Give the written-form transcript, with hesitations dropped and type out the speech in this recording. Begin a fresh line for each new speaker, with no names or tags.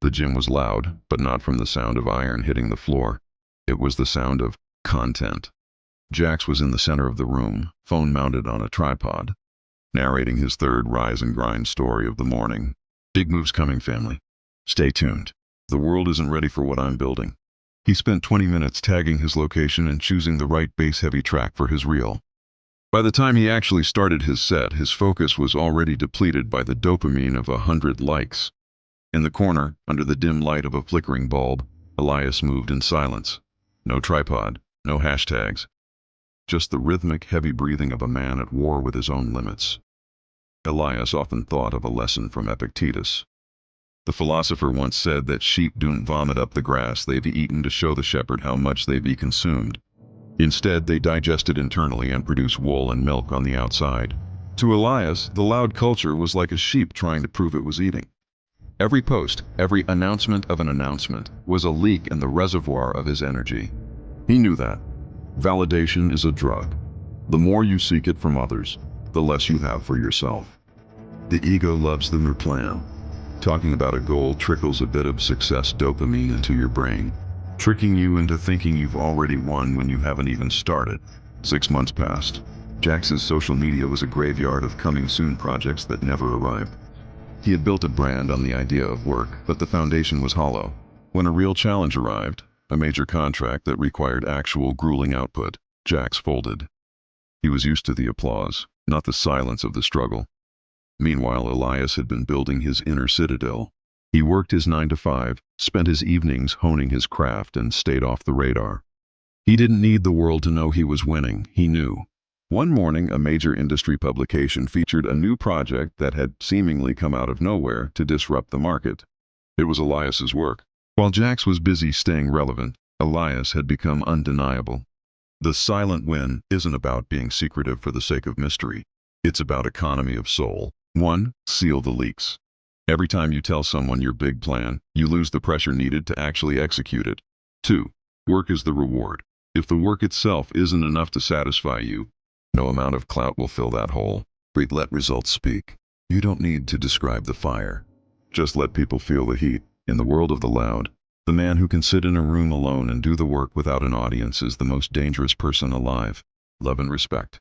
The gym was loud, but not from the sound of iron hitting the floor. It was the sound of content. Jax was in the center of the room, phone mounted on a tripod, narrating his third rise and grind story of the morning. Big moves coming, family. Stay tuned. The world isn't ready for what I'm building. He spent 20 minutes tagging his location and choosing the right bass-heavy track for his reel. By the time he actually started his set, his focus was already depleted by the dopamine of 100 likes. In the corner, under the dim light of a flickering bulb, Elias moved in silence. No tripod, no hashtags. Just the rhythmic, heavy breathing of a man at war with his own limits. Elias often thought of a lesson from Epictetus. The philosopher once said that sheep don't vomit up the grass they've eaten to show the shepherd how much they've consumed. Instead, they digest it internally and produce wool and milk on the outside. To Elias, the loud culture was like a sheep trying to prove it was eating. Every post, every announcement of an announcement, was a leak in the reservoir of his energy. He knew that. Validation is a drug. The more you seek it from others, the less you have for yourself. The ego loves the mere plan. Talking about a goal trickles a bit of success dopamine into your brain, tricking you into thinking you've already won when you haven't even started. 6 months passed. Jax's social media was a graveyard of coming soon projects that never arrived. He had built a brand on the idea of work, but the foundation was hollow. When a real challenge arrived, a major contract that required actual grueling output, Jax folded. He was used to the applause, not the silence of the struggle. Meanwhile, Elias had been building his inner citadel. He worked his 9 to 5, spent his evenings honing his craft, and stayed off the radar. He didn't need the world to know he was winning, he knew. One morning, a major industry publication featured a new project that had seemingly come out of nowhere to disrupt the market. It was Elias's work. While Jax was busy staying relevant, Elias had become undeniable. The silent win isn't about being secretive for the sake of mystery. It's about economy of soul. 1. Seal the leaks. Every time you tell someone your big plan, you lose the pressure needed to actually execute it. 2. Work is the reward. If the work itself isn't enough to satisfy you, no amount of clout will fill that hole. 3. Let results speak. You don't need to describe the fire. Just let people feel the heat. In the world of the loud, the man who can sit in a room alone and do the work without an audience is the most dangerous person alive. Love and respect.